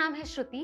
नाम है श्रुति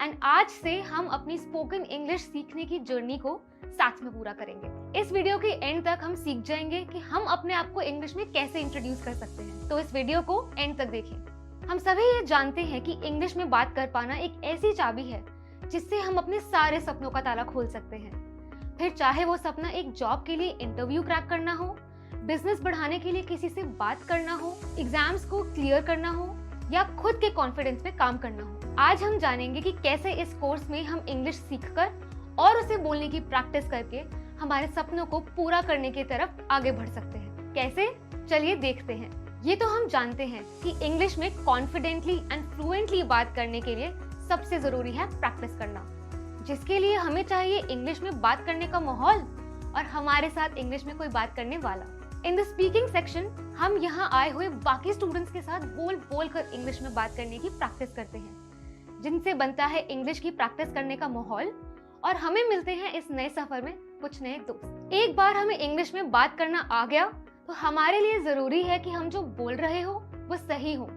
एंड आज से हम अपनी स्पोकन इंग्लिश सीखने की जर्नी को साथ में पूरा करेंगे। इस वीडियो के एंड तक हम सीख जाएंगे कि हम अपने आप को इंग्लिश में कैसे इंट्रोड्यूस कर सकते हैं, तो इस वीडियो को एंड तक देखें। हम सभी ये जानते हैं कि इंग्लिश में बात कर पाना एक ऐसी चाबी है जिससे हम अपने सारे सपनों का ताला खोल सकते हैं। फिर चाहे वो सपना एक जॉब के लिए इंटरव्यू क्रैक करना हो, बिजनेस बढ़ाने के लिए किसी से बात करना हो, एग्जाम्स को क्लियर करना हो या खुद के कॉन्फिडेंस पे काम करना हो। आज हम जानेंगे कि कैसे इस कोर्स में हम इंग्लिश सीखकर और उसे बोलने की प्रैक्टिस करके हमारे सपनों को पूरा करने की तरफ आगे बढ़ सकते हैं। कैसे? चलिए देखते हैं। ये तो हम जानते हैं कि इंग्लिश में कॉन्फिडेंटली एंड फ्लुएंटली बात करने के लिए सबसे जरूरी है प्रैक्टिस करना, जिसके लिए हमें चाहिए इंग्लिश में बात करने का माहौल और हमारे साथ इंग्लिश में कोई बात करने वाला। इन द स्पीकिंग सेक्शन हम यहाँ आए हुए बाकी स्टूडेंट्स के साथ बोल कर इंग्लिश में बात करने की प्रैक्टिस करते हैं, जिनसे बनता है इंग्लिश की प्रैक्टिस करने का माहौल और हमें मिलते हैं इस नए सफर में कुछ नए दोस्त। एक बार हमें इंग्लिश में बात करना आ गया तो हमारे लिए जरूरी है कि हम जो बोल रहे हो वो सही हो।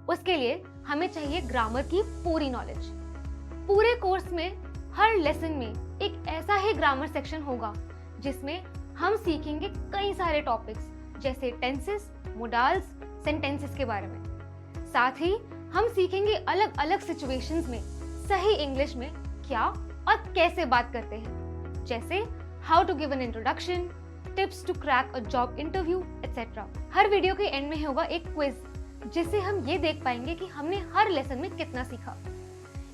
उसके लिए हमें चाहिए ग्रामर की पूरी नॉलेज। पूरे कोर्स में हर लेसन में एक ऐसा ही ग्रामर सेक्शन होगा जिसमें हम सीखेंगे कई सारे टॉपिक्स जैसे टेंसेस, मोडाल्स, सेंटेंसेस के बारे में। साथ ही हम सीखेंगे अलग अलग सिचुएशंस में सही इंग्लिश में क्या और कैसे बात करते हैं, जैसे how to give an introduction, tips to crack a job interview etcetera. हर वीडियो के एंड में होगा एक क्विज जिससे हम ये देख पाएंगे कि हमने हर लेसन में कितना सीखा।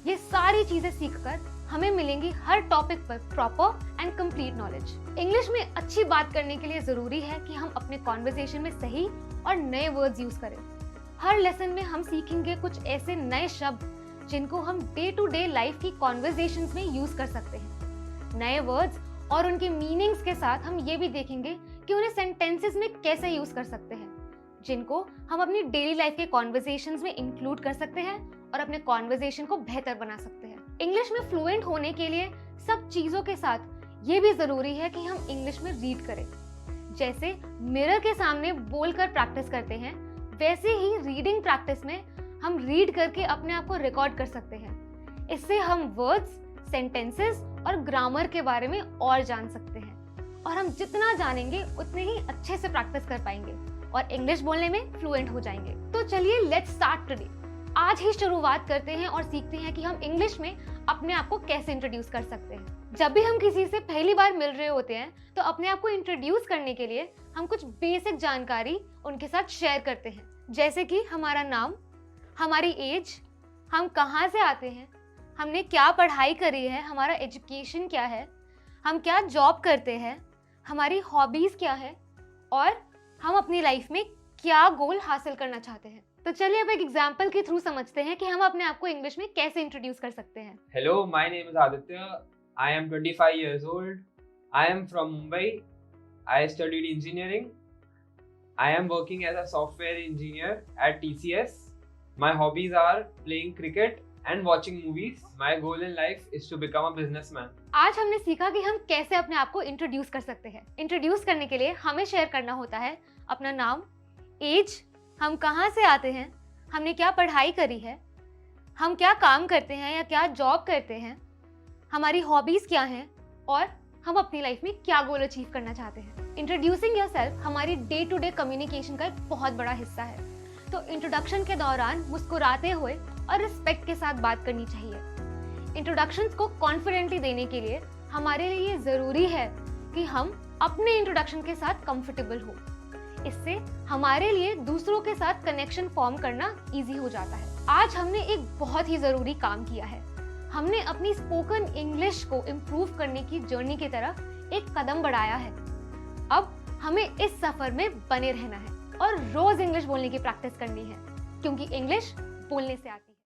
ये सारी चीजें सीखकर हमें मिलेंगी हर टॉपिक पर proper and complete knowledge. English में अच्छी बात करने के लिए जरूरी है कि हम अपने कॉन्वर्सेशन में सही और नए वर्ड्स यूज करें। हर लेसन में हम सीखेंगे कुछ ऐसे नए शब्द जिनको हम डे टू डे लाइफ की कॉन्वर्सेशंस में यूज कर सकते हैं। नए वर्ड्स और उनके मीनिंग्स के साथ हम ये भी देखेंगे कि उन्हें सेंटेंसेस में कैसे यूज कर सकते हैं, जिनको हम अपनी डेली लाइफ के कॉन्वर्सेशंस में इंक्लूड कर सकते हैं और अपने कॉन्वर्सेशन को बेहतर बना सकते हैं। इंग्लिश में फ्लुएंट होने के लिए सब चीजों के साथ ये भी जरूरी है कि हम इंग्लिश में रीड करें। जैसे मिरर के सामने बोलकर प्रैक्टिस करते हैं, वैसे ही रीडिंग प्रैक्टिस में हम रीड करके अपने आप को रिकॉर्ड कर सकते हैं। इससे हम वर्ड्स, सेंटेंसेस और ग्रामर के बारे में और जान सकते हैं और हम जितना जानेंगे उतने ही अच्छे से प्रैक्टिस कर पाएंगे और इंग्लिश बोलने में फ्लुएंट हो जाएंगे। तो चलिए लेट्स स्टार्ट टुडे। आज ही शुरुआत करते हैं और सीखते हैं कि हम इंग्लिश में अपने आप को कैसे इंट्रोड्यूस कर सकते हैं। जब भी हम किसी से पहली बार मिल रहे होते हैं तो अपने आप को इंट्रोड्यूस करने के लिए हम कुछ बेसिक जानकारी उनके साथ शेयर करते हैं, जैसे कि हमारा नाम, हमारी एज, हम कहाँ से आते हैं, हमने क्या पढ़ाई करी है, हमारा एजुकेशन क्या है, हम क्या जॉब करते हैं, हमारी हॉबीज क्या है और हम अपनी लाइफ में क्या गोल हासिल करना चाहते हैं। तो चलिए अब एक एग्जांपल के थ्रू समझते हैं कि हम अपने आप को इंग्लिश में कैसे इंट्रोड्यूस कर सकते हैं। Hello, my name is Aditya. I am 25 years old. I am from Mumbai. I studied engineering. I am working as a software engineer at TCS. My hobbies are playing cricket and watching movies. My goal in life is to become a businessman. आज हमने सीखा कि हम कैसे अपने आप को introduce कर सकते हैं। इंट्रोड्यूस करने के लिए हमें शेयर करना होता है अपना नाम, एज, हम कहाँ से आते हैं, हमने क्या पढ़ाई करी है, हम क्या काम करते हैं या क्या जॉब करते हैं, हमारी हॉबीज क्या हैं और हम अपनी लाइफ में क्या गोल अचीव करना चाहते हैं। इंट्रोड्यूसिंग योरसेल्फ हमारी डे टू डे कम्युनिकेशन का एक बहुत बड़ा हिस्सा है, तो इंट्रोडक्शन के दौरान मुस्कुराते हुए और रिस्पेक्ट के साथ बात करनी चाहिए। इंट्रोडक्शंस को कॉन्फिडेंटली देने के लिए हमारे लिए ये जरूरी है कि हम अपने इंट्रोडक्शन के साथ कंफर्टेबल हो। इससे हमारे लिए दूसरों के साथ कनेक्शन फॉर्म करना इजी हो जाता है। आज हमने एक बहुत ही जरूरी काम किया है। हमने अपनी स्पोकन इंग्लिश को इम्प्रूव करने की जर्नी की तरफ एक कदम बढ़ाया है। अब हमें इस सफर में बने रहना है और रोज इंग्लिश बोलने की प्रैक्टिस करनी है, क्योंकि इंग्लिश बोलने से आती है।